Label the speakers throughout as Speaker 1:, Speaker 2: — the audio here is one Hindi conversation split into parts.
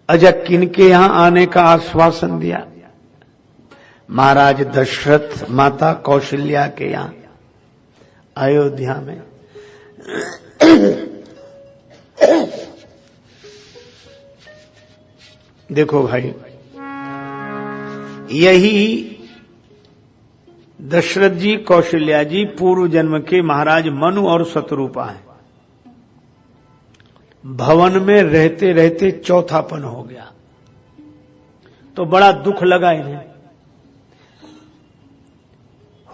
Speaker 1: अजा किनके यहां आने का आश्वासन दिया? महाराज दशरथ, माता कौशल्या के यहां अयोध्या में। देखो भाई, यही दशरथ जी, कौशल्या जी पूर्व जन्म के महाराज मनु और शत्रुपा हैं। भवन में रहते रहते चौथापन हो गया तो बड़ा दुख लगा इन्हें।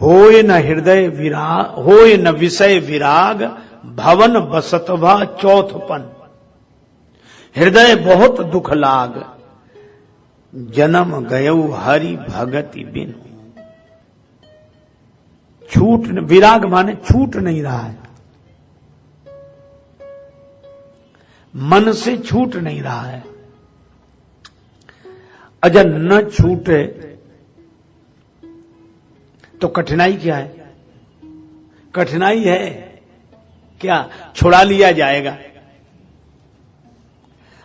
Speaker 1: होय न हृदय विराग, होय न विषय विराग, भवन बसतभा चौथपन। हृदय बहुत दुख लाग, जन्म गयऊ हरि भगति बिनु। छूट, विराग माने छूट नहीं रहा है, मन से छूट नहीं रहा है। अगर न छूटे तो कठिनाई क्या है? कठिनाई है क्या? छुड़ा लिया जाएगा,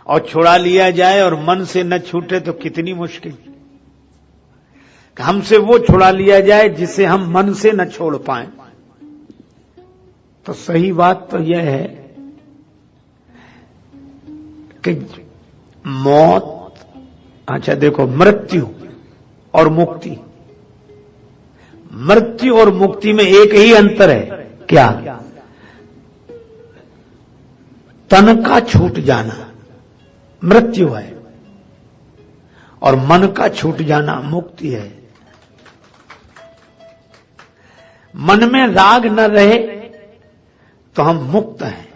Speaker 1: और छुड़ा लिया जाए और मन से न छूटे तो कितनी मुश्किल। हमसे वो छुड़ा लिया जाए जिसे हम मन से न छोड़ पाए। तो सही बात तो यह है कि मौत, अच्छा देखो, मृत्यु और मुक्ति, मृत्यु और मुक्ति में एक ही अंतर है, क्या? तन का छूट जाना मृत्यु है और मन का छूट जाना मुक्ति है। मन में राग न रहे तो हम मुक्त हैं,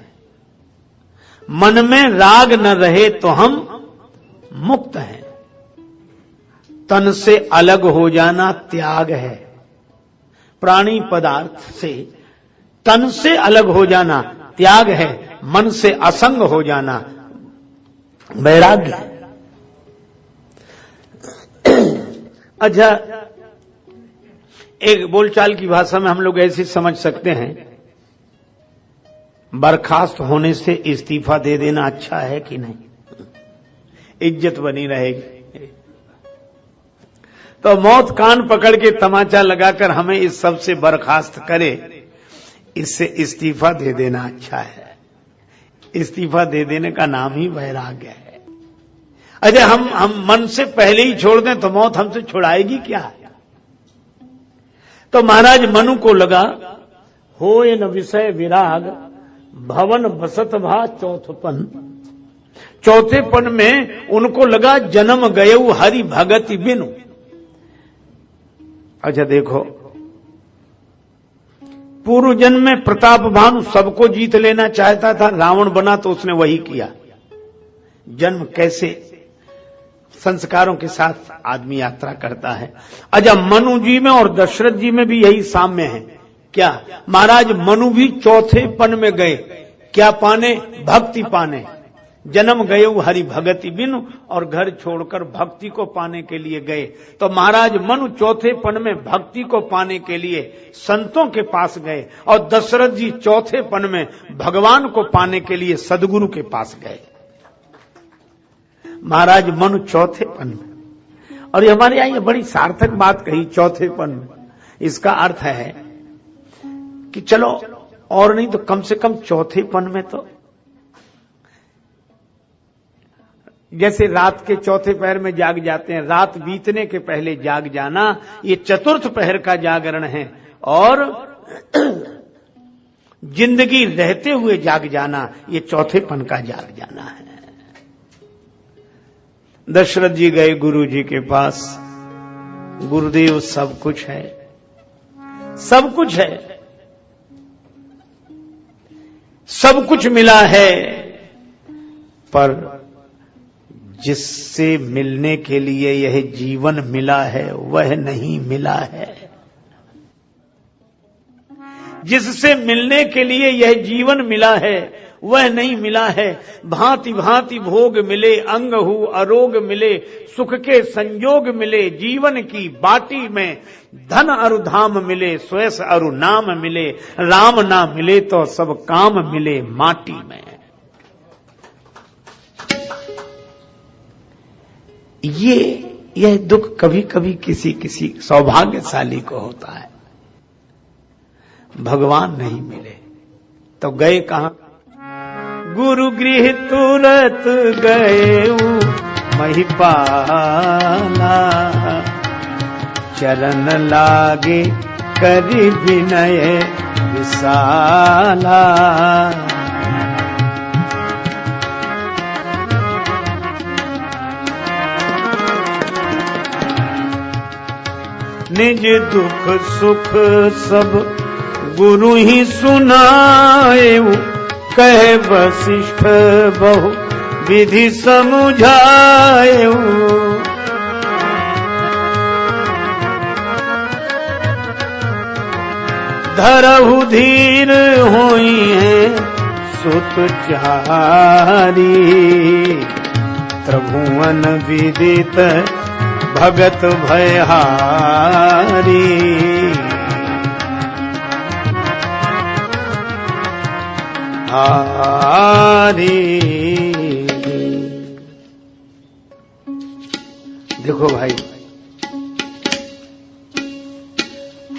Speaker 1: मन में राग न रहे तो हम मुक्त हैं। तन से अलग हो जाना त्याग है, प्राणी पदार्थ से तन से अलग हो जाना त्याग है, मन से असंग हो जाना वैराग्य है। अच्छा, एक बोलचाल की भाषा में हम लोग ऐसे समझ सकते हैं, बर्खास्त होने से इस्तीफा दे देना अच्छा है कि नहीं? इज्जत बनी रहेगी। तो मौत कान पकड़ के तमाचा लगाकर हमें इस सब से बर्खास्त करे, इससे इस्तीफा दे देना अच्छा है। इस्तीफा दे देने का नाम ही वैराग्य है। अरे हम मन से पहले ही छोड़ दें तो मौत हमसे छुड़ाएगी क्या? तो महाराज मनु को लगा, होय न विषय विराग, भवन बसत भा चौथपन। चौथेपन में उनको लगा जन्म गयऊ हरि भगति बिनु। अच्छा देखो, पूर्व जन्म में प्रताप भानु सबको जीत लेना चाहता था, रावण बना तो उसने वही किया। जन्म कैसे संस्कारों के साथ आदमी यात्रा करता है। अच्छा, मनु जी में और दशरथ जी में भी यही साम्य है। क्या? महाराज मनु भी चौथेपन में गए, क्या पाने? भक्ति पाने। जन्म गए हरि भगति बिनु, और घर छोड़कर भक्ति को पाने के लिए गए। तो महाराज मनु चौथेपन में भक्ति को पाने के लिए संतों के पास गए, और दशरथ जी चौथेपन में भगवान को पाने के लिए सदगुरु के पास गए। महाराज मनु चौथेपन में, और ये हमारे यहां ये बड़ी सार्थक बात कही, चौथेपन में। इसका अर्थ है कि चलो और नहीं तो कम से कम चौथेपन में तो, जैसे रात के चौथे पहर में जाग जाते हैं, रात बीतने के पहले जाग जाना, ये चतुर्थ पहर का जागरण है। और जिंदगी रहते हुए जाग जाना, ये चौथेपन का जाग जाना है। दशरथ जी गए गुरु जी के पास, गुरुदेव सब कुछ है, सब कुछ है, सब कुछ मिला है, पर जिससे मिलने के लिए यह जीवन मिला है वह नहीं मिला है। जिससे मिलने के लिए यह जीवन मिला है वह नहीं मिला है। भांति भांति भोग मिले, अंग हु अरोग मिले, सुख के संयोग मिले, जीवन की बाटी में धन अरु धाम मिले, स्वयं अरु नाम मिले, राम ना मिले तो सब काम मिले माटी में। यह दुख कभी कभी किसी किसी सौभाग्यशाली को होता है। भगवान नहीं मिले तो गए कहां? गुरु गृह तुरत गए महिपाला, चरण लागे करि विनय विशाला। निज दुख सुख सब गुरु ही सुनाएऊ, कहे वशिष्ठ बहु विधि समुझाएऊ। धरहु धीर होई है सुत चारी, त्रिभुवन विदित भगत भयहारी। देखो भाई,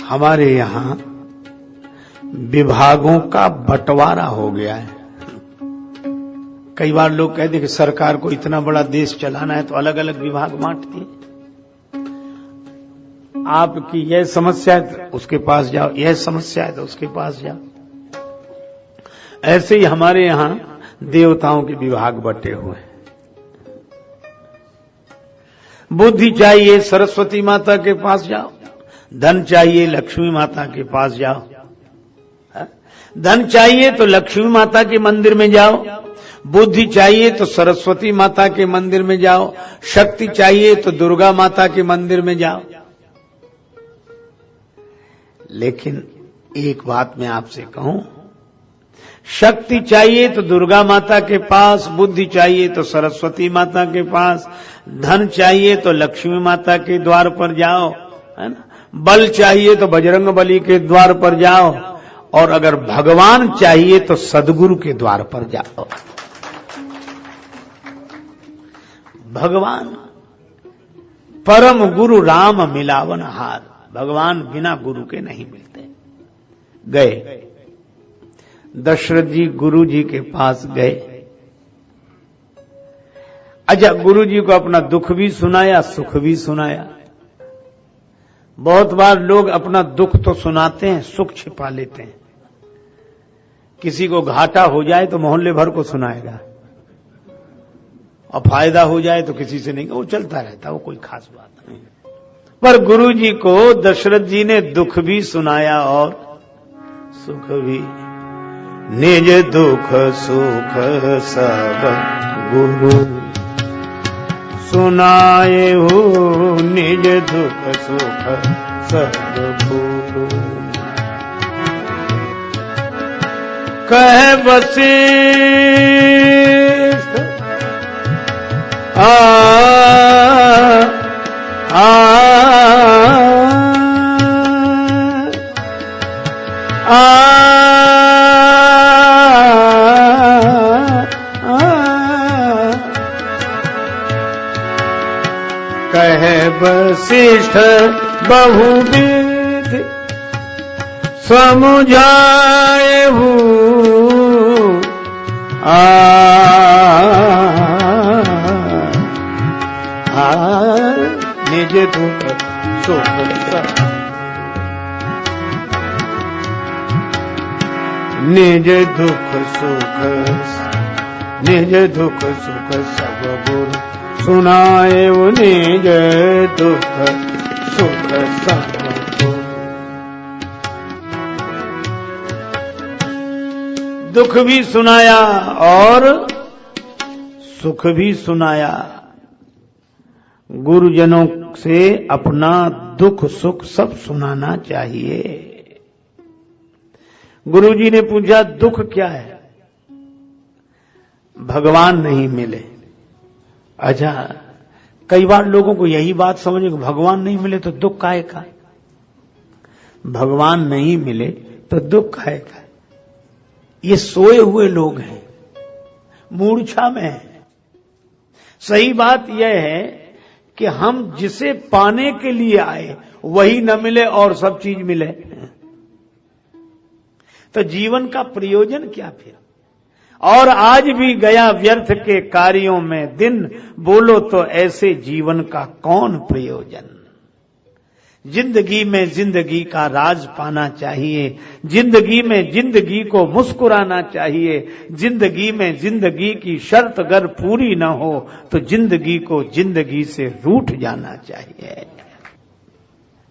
Speaker 1: हमारे यहां विभागों का बंटवारा हो गया है। कई बार लोग कहते हैं कि सरकार को इतना बड़ा देश चलाना है तो अलग अलग विभाग बांटती है। आपकी यह समस्या है तो उसके पास जाओ, यह समस्या है तो उसके पास जाओ। ऐसे ही हमारे यहां देवताओं के विभाग बटे हुए हैं। बुद्धि चाहिए सरस्वती माता के पास जाओ, धन चाहिए लक्ष्मी माता के पास जाओ। धन चाहिए तो लक्ष्मी माता के मंदिर में जाओ, बुद्धि चाहिए तो सरस्वती माता के मंदिर में जाओ, शक्ति चाहिए तो दुर्गा माता के मंदिर में जाओ। लेकिन एक बात मैं आपसे कहूं, शक्ति चाहिए तो दुर्गा माता के पास, बुद्धि चाहिए तो सरस्वती माता के पास, धन चाहिए तो लक्ष्मी माता के द्वार पर जाओ, है ना। बल चाहिए तो बजरंग बली के द्वार पर जाओ, और अगर भगवान चाहिए तो सदगुरु के द्वार पर जाओ। भगवान परम गुरु राम मिलावन हार, भगवान बिना गुरु के नहीं मिलते। गए दशरथ जी गुरु जी के पास गए। अच्छा, गुरु जी को अपना दुख भी सुनाया, सुख भी सुनाया। बहुत बार लोग अपना दुख तो सुनाते हैं, सुख छिपा लेते हैं। किसी को घाटा हो जाए तो मोहल्ले भर को सुनाएगा, और फायदा हो जाए तो किसी से नहीं, वो चलता रहता, वो कोई खास बात नहीं। पर गुरु जी को दशरथ जी ने दुख भी सुनाया और सुख भी। निज दुख सुख सब गुरु सुनाए हो, निज दुख सुख सब गुरु। कह वशिष्ठ कहे वशिष्ठ बहुविध समुझाए निज दुख सुख निज दुख सुख निज दुख सुख सब गुरु सुनाए वो, निज दुख सुख सब गुरु। दुख भी सुनाया और सुख भी सुनाया। गुरुजनों से अपना दुख सुख सब सुनाना चाहिए। गुरुजी ने पूछा दुख क्या है? भगवान नहीं मिले। अच्छा, कई बार लोगों को यही बात समझे कि भगवान नहीं मिले तो दुख काहे का? भगवान नहीं मिले तो दुख काहे का? ये सोए हुए लोग हैं, मूर्छा में है। सही बात यह है कि हम जिसे पाने के लिए आए वही न मिले और सब चीज मिले, तो जीवन का प्रयोजन क्या फिर? और आज भी गया व्यर्थ के कार्यों में दिन, बोलो तो ऐसे जीवन का कौन प्रयोजन? जिंदगी में जिंदगी का राज पाना चाहिए, जिंदगी में जिंदगी को मुस्कुराना चाहिए, जिंदगी में जिंदगी की शर्त अगर पूरी न हो तो जिंदगी को जिंदगी से रूठ जाना चाहिए।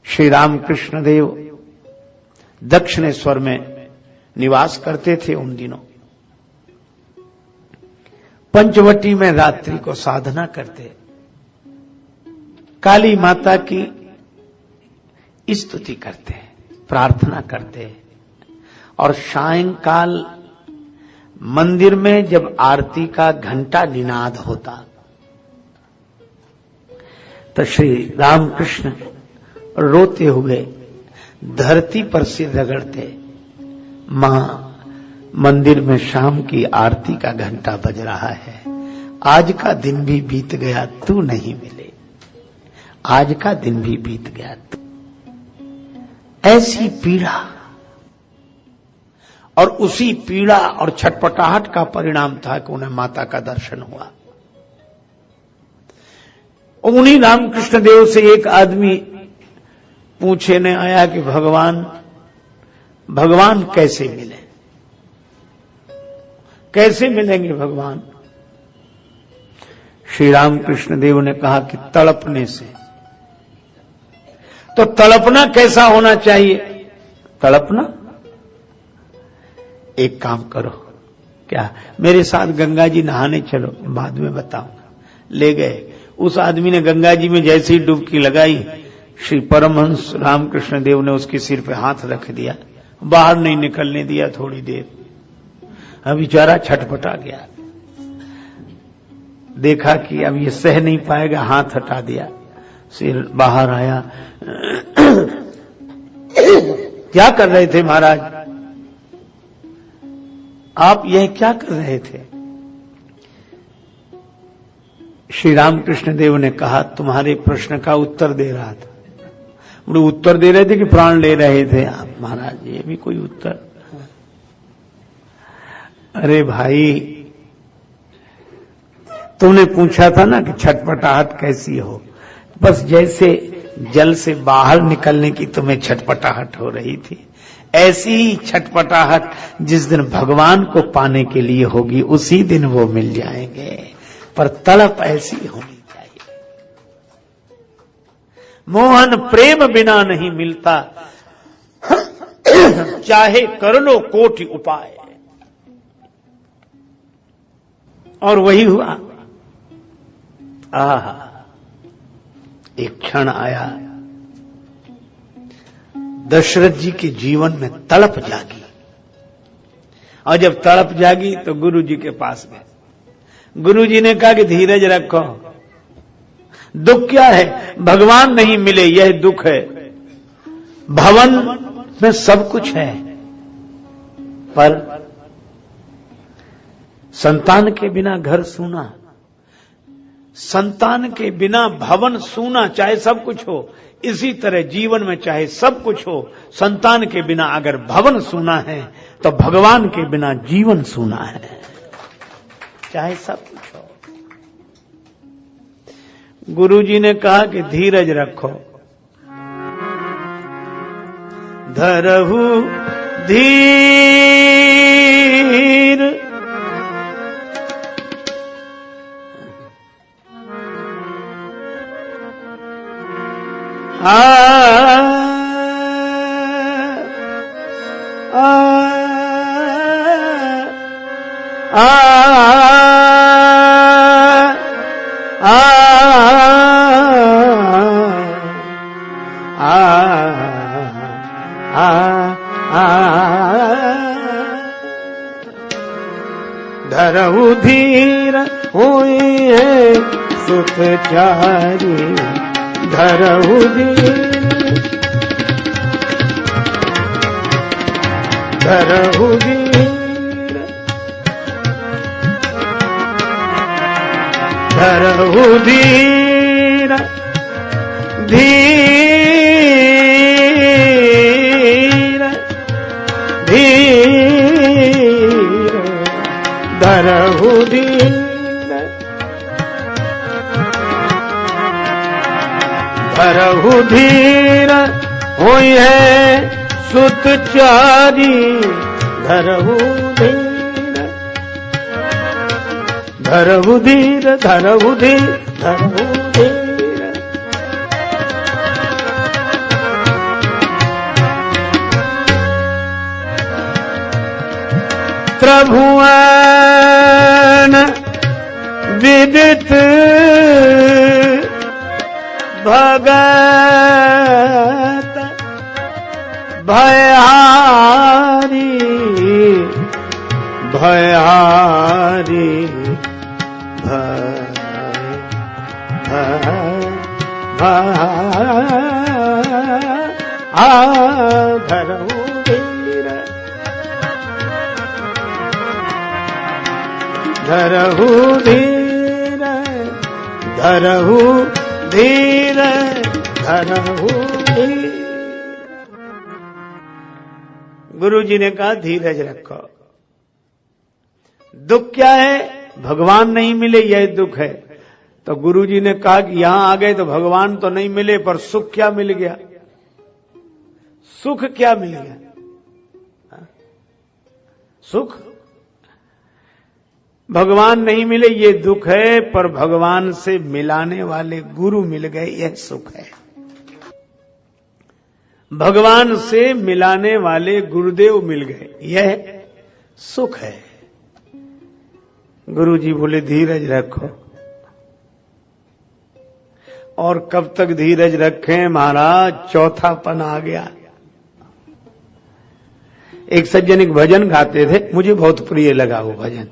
Speaker 1: श्री रामकृष्ण देव दक्षिणेश्वर में निवास करते थे उन दिनों। पंचवटी में रात्रि को साधना करते, काली माता की स्तुति करते, प्रार्थना करते, और सायंकाल मंदिर में जब आरती का घंटा निनाद होता तो श्री रामकृष्ण रोते हुए धरती पर सिर रगड़ते, मां, मंदिर में शाम की आरती का घंटा बज रहा है, आज का दिन भी बीत गया, तू नहीं मिले, आज का दिन भी बीत गया तू। ऐसी पीड़ा, और उसी पीड़ा और छटपटाहट का परिणाम था कि उन्हें माता का दर्शन हुआ। उन्हीं रामकृष्ण देव से एक आदमी पूछने आया कि भगवान कैसे मिले, कैसे मिलेंगे भगवान? श्री रामकृष्ण देव ने कहा कि तड़पने से। तो तड़पना कैसा होना चाहिए? तड़पना, एक काम करो, क्या मेरे साथ गंगा जी नहाने चलो, बाद में बताऊंगा। ले गए। उस आदमी ने गंगा जी में जैसे ही डुबकी लगाई, श्री परमहंस रामकृष्ण देव ने उसके सिर पे हाथ रख दिया, बाहर नहीं निकलने दिया थोड़ी देर। अब बेचारा छटपटा गया, देखा कि अब ये सह नहीं पाएगा, हाथ हटा दिया, सिर बाहर आया। क्या कर रहे थे महाराज? आप यह क्या कर रहे थे? श्री रामकृष्ण देव ने कहा, तुम्हारे प्रश्न का उत्तर दे रहा था। बोले उत्तर दे रहे थे कि प्राण ले रहे थे आप? महाराज ये भी कोई उत्तर? अरे भाई, तुमने पूछा था ना कि छटपटाहट कैसी हो, बस जैसे जल से बाहर निकलने की तुम्हें छटपटाहट हो रही थी, ऐसी ही छटपटाहट जिस दिन भगवान को पाने के लिए होगी उसी दिन वो मिल जाएंगे। पर तड़प ऐसी होनी चाहिए। मोहन प्रेम बिना नहीं मिलता, चाहे कर लो कोटि उपाय। और वही हुआ। आहा, एक क्षण आया, दशरथ जी के जीवन में तड़प जागी, और जब तड़प जागी तो गुरु जी के पास गए। गुरु जी ने कहा कि धीरज रखो, दुख क्या है? भगवान नहीं मिले यह दुख है। भवन में सब कुछ है, पर संतान के बिना घर सूना, संतान के बिना भवन सूना, चाहे सब कुछ हो। इसी तरह जीवन में चाहे सब कुछ हो, संतान के बिना अगर भवन सूना है तो भगवान के बिना जीवन सूना है, चाहे सब कुछ हो। गुरुजी ने कहा कि धीरज रखो, धरहु धीर, आ आ आ धरहु धीर हुई है सुख चारी, धरहु धीर, धरहु धीर, धरहु धीर, धीर धीर धरहु धीर धरहु धीर होई है सुत चारी धरहु धीर धरहु धीर धरहु धीर धरहु धीर त्रिभुवन विदित भगत भयहारी भयहारी धरहु धीर धरहु धीर धरहु धीर धरहु धीर। गुरु जी ने कहा धीरज रखो। दुख क्या है? भगवान नहीं मिले यह दुख है। तो गुरु जी ने कहा कि यहां आ गए तो भगवान तो नहीं मिले, पर सुख क्या मिल गया? सुख क्या मिल गया? सुख भगवान नहीं मिले ये दुख है, पर भगवान से मिलाने वाले गुरु मिल गए यह सुख है। भगवान से मिलाने वाले गुरुदेव मिल गए यह सुख है। गुरु जी बोले धीरज रखो। और कब तक धीरज रखें महाराज? चौथापन आ गया। एक सज्जन एक भजन गाते थे, मुझे बहुत प्रिय लगा वो भजन।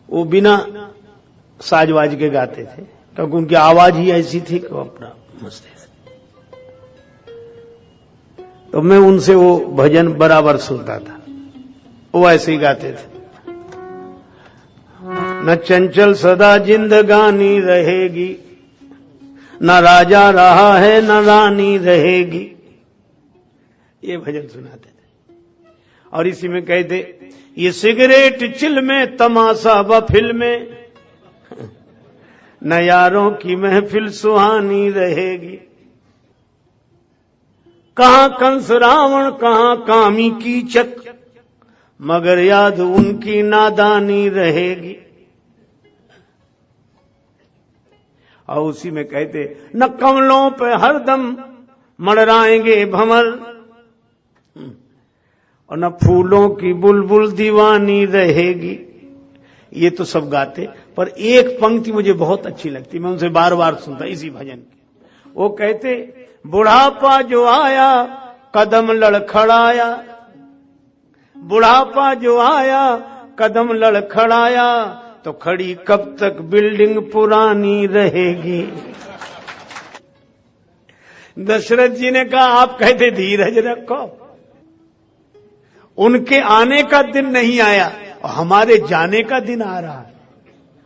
Speaker 1: वो बिना साजवाज के गाते थे क्योंकि उनकी आवाज ही ऐसी थी कि वो अपना मस्त थे। तो मैं उनसे वो भजन बराबर सुनता था। वो ऐसे ही गाते थे, न चंचल सदा जिंदगानी रहेगी, न राजा रहा है न रानी रहेगी। ये भजन सुनाते थे। और इसी में कहते ये सिगरेट चिल में तमाशा व फिल्में, न यारों की महफिल सुहानी रहेगी। कहां कंस रावण कहां कामी कीचक, मगर याद उनकी नादानी रहेगी। और उसी में कहते न कमलों पे हरदम मड़राएंगे भंवर, और न फूलों की बुलबुल दीवानी रहेगी। ये तो सब गाते, पर एक पंक्ति मुझे बहुत अच्छी लगती, मैं उनसे बार बार सुनता इसी भजन की। वो कहते बुढ़ापा जो आया कदम लड़खड़ाया, बुढ़ापा जो आया कदम लड़खड़ाया, तो खड़ी कब तक बिल्डिंग पुरानी रहेगी। दशरथ जी ने कहा आप कहते धीरज रखो, उनके आने का दिन नहीं आया और हमारे जाने का दिन आ रहा है,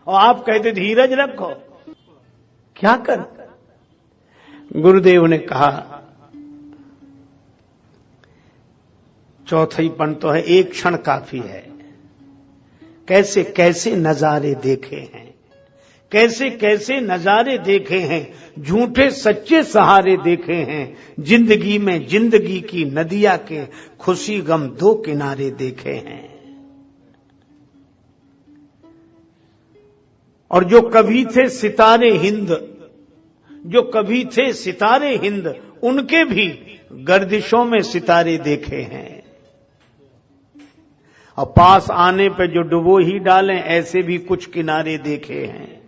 Speaker 1: और आप कहते धीरज रखो। क्या कर? गुरुदेव ने कहा चौथाईपन तो है, एक क्षण काफी है। कैसे कैसे नजारे देखे हैं, कैसे कैसे नजारे देखे हैं, झूठे सच्चे सहारे देखे हैं। जिंदगी में जिंदगी की नदिया के खुशी गम दो किनारे देखे हैं। और जो कभी थे सितारे हिंद, जो कभी थे सितारे हिंद, उनके भी गर्दिशों में सितारे देखे हैं। और पास आने पे जो डुबो ही डालें, ऐसे भी कुछ किनारे देखे हैं।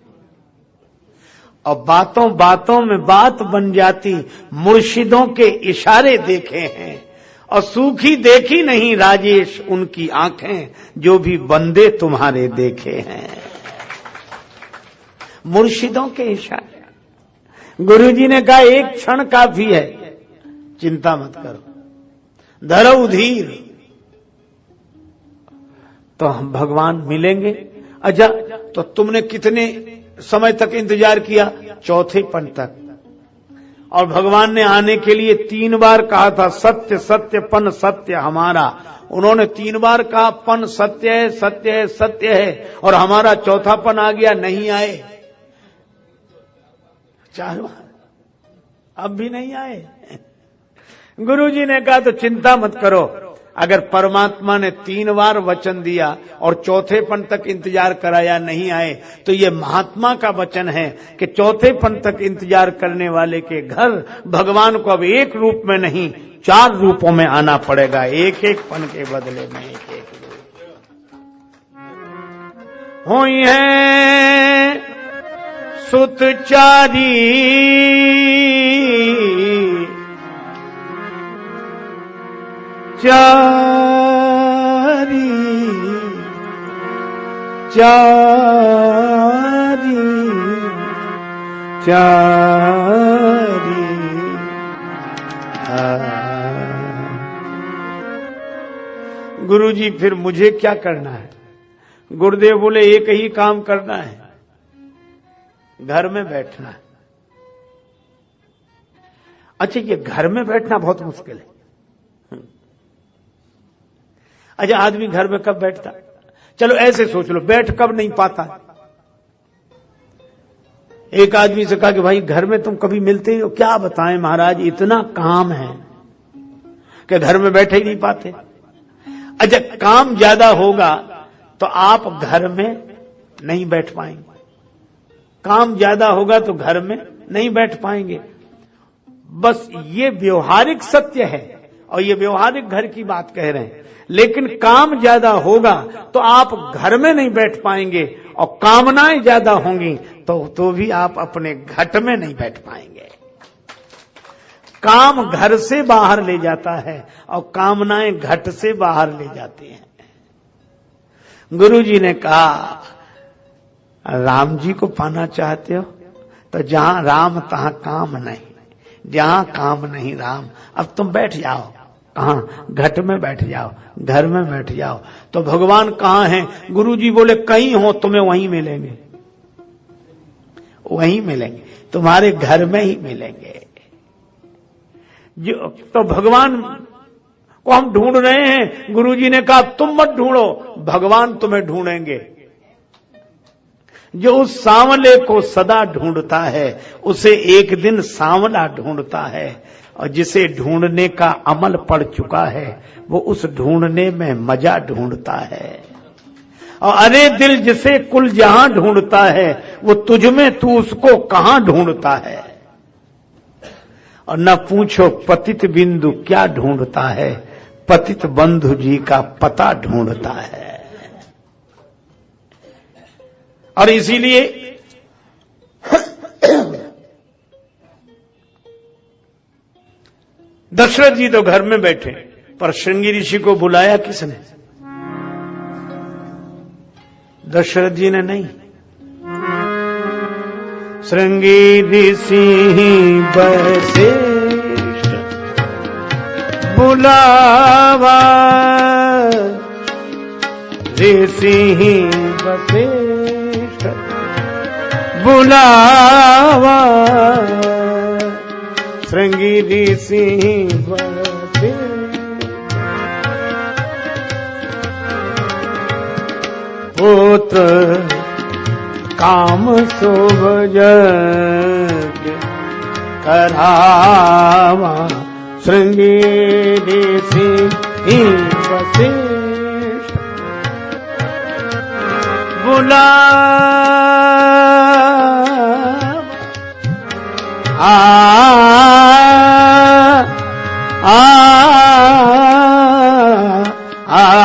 Speaker 1: और बातों बातों में बात बन जाती, मुर्शिदों के इशारे देखे हैं। और सूखी देखी नहीं राजेश उनकी आंखें, जो भी बंदे तुम्हारे देखे हैं। मुर्शिदों के इशारे। गुरुजी ने कहा एक क्षण काफी है, चिंता मत करो, धरो धीर, तो हम भगवान मिलेंगे। अच्छा, तो तुमने कितने समय तक इंतजार किया, चौथे पन तक। और भगवान ने आने के लिए 3 बार कहा था, सत्य सत्य पन सत्य हमारा। उन्होंने 3 बार कहा पन सत्य है, सत्य है, सत्य है, और हमारा चौथा पन आ गया, नहीं आए। 4 बार, अब भी नहीं आए। गुरुजी ने कहा तो चिंता मत करो, अगर परमात्मा ने 3 बार वचन दिया और चौथे पन तक इंतजार कराया, नहीं आए, तो ये महात्मा का वचन है कि चौथे पन तक इंतजार करने वाले के घर भगवान को अब एक रूप में नहीं 4 रूपों में आना पड़ेगा, एक एक पन के बदले में एक एक रूप। हुई है सुतचारी चारी चारी चारी गुरुजी फिर मुझे क्या करना है? गुरुदेव बोले एक ही काम करना है, घर में बैठना है। अच्छा, ये घर में बैठना बहुत मुश्किल है। अच्छा, आदमी घर में कब बैठता? चलो ऐसे सोच लो, बैठ कब नहीं पाता? एक आदमी से कहा कि भाई घर में तुम कभी मिलते हो? क्या बताएं महाराज, इतना काम है कि घर में बैठे ही नहीं पाते। अच्छा, काम ज्यादा होगा तो आप घर में नहीं बैठ पाएंगे, काम ज्यादा होगा तो घर में नहीं बैठ पाएंगे। बस ये व्यवहारिक सत्य है और ये व्यवहारिक घर की बात कह रहे हैं। लेकिन काम ज्यादा होगा तो आप घर में नहीं बैठ पाएंगे, और कामनाएं ज्यादा होंगी तो भी आप अपने घट में नहीं बैठ पाएंगे। काम घर से बाहर ले जाता है और कामनाएं घट से बाहर ले जाती हैं। गुरुजी ने कहा, राम जी को पाना चाहते हो तो जहां राम तहां काम नहीं, जहां काम नहीं राम। अब तुम बैठ जाओ, कहां? घट में बैठ जाओ, घर में बैठ जाओ। तो भगवान कहां हैं? गुरुजी बोले कहीं हो तुम्हें वहीं मिलेंगे, वहीं मिलेंगे, तुम्हारे घर में ही मिलेंगे। जो तो भगवान को हम ढूंढ रहे हैं। गुरुजी ने कहा तुम मत ढूंढो, भगवान तुम्हें ढूंढेंगे। जो उस सांवले को सदा ढूंढता है उसे एक दिन सांवला ढूंढता है, और जिसे ढूंढने का अमल पड़ चुका है वो उस ढूंढने में मजा ढूंढता है। और अरे दिल जिसे कुल जहां ढूंढता है वो तुझ में तू उसको कहां ढूंढता है। और न पूछो पतित बिंदु क्या ढूंढता है, पतित बंधु जी का पता ढूंढता है। और इसीलिए दशरथ जी तो घर में बैठे, पर श्रृंगी ऋषि को बुलाया किसने? दशरथ जी ने नहीं। श्रृंगी ऋषि वशिष्ठ बुलावा, ऋषि वशिष्ठ बुलावा, श्रृंगी ऋषि वशिष्ठ पुत्र काम शुभ यज्ञ करावा, श्रृंगी ऋषि वशिष्ठ बुला आ आ आ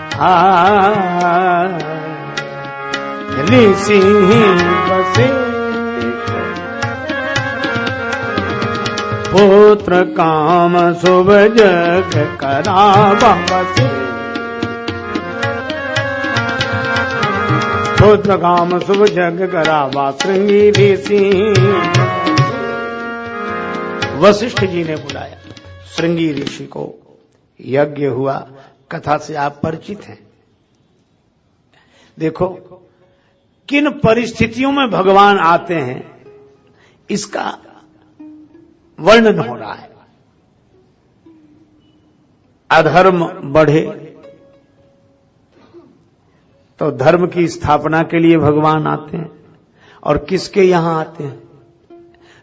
Speaker 1: आ ऋषि वशिष्ठ पुत्र काम शुभ यज्ञ करावा, पुत्र काम शुभ यज्ञ करावा, श्रृंगी ऋषि। वशिष्ठ जी ने बुलाया श्रृंगी ऋषि को, यज्ञ हुआ, कथा से आप परिचित हैं। देखो किन परिस्थितियों में भगवान आते हैं इसका वर्णन हो रहा है। अधर्म बढ़े तो धर्म की स्थापना के लिए भगवान आते हैं। और किसके यहां आते हैं?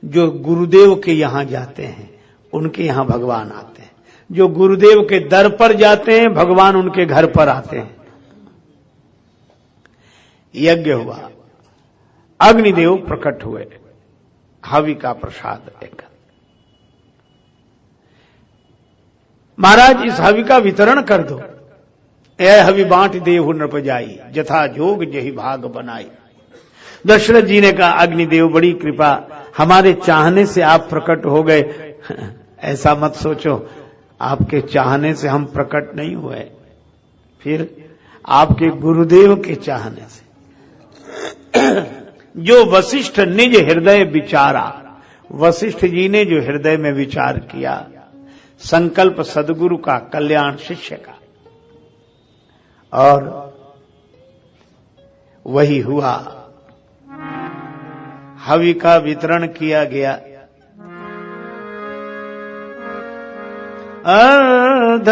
Speaker 1: जो गुरुदेव के यहां जाते हैं उनके यहां भगवान आते हैं। जो गुरुदेव के दर पर जाते हैं भगवान उनके घर पर आते हैं। यज्ञ हुआ, अग्निदेव प्रकट हुए, हवि का प्रसाद लेकर। महाराज इस हवि का वितरण कर दो। ए हवि बांट देहु नृप जाई, जथा जोग जही भाग बनाई। दशरथ जी ने कहा अग्निदेव बड़ी कृपा, हमारे चाहने से आप प्रकट हो गए। ऐसा मत सोचो, आपके चाहने से हम प्रकट नहीं हुए, फिर आपके गुरुदेव के चाहने से। जो वशिष्ठ निज हृदय विचारा, वशिष्ठ जी ने जो हृदय में विचार किया, संकल्प सदगुरु का, कल्याण शिष्य का, और वही हुआ। हवि का वितरण किया गया। अर्ध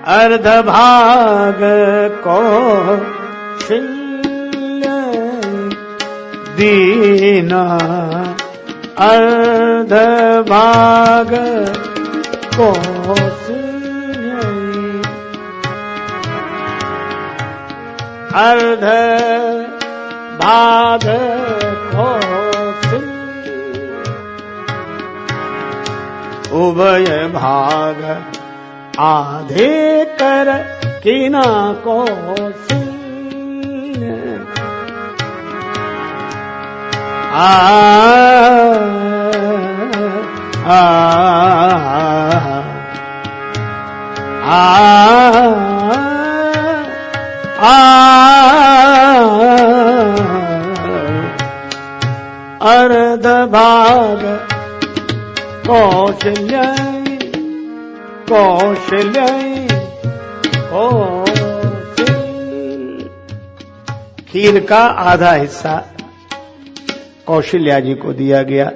Speaker 1: अर्ध भाग को दीना, अर्ध भाग को अर्ध भाग को उभय भाग आधे कर किना को अर्ध भाग कौशल्य कौशल्य खीर का आधा हिस्सा कौशल्या जी को दिया गया।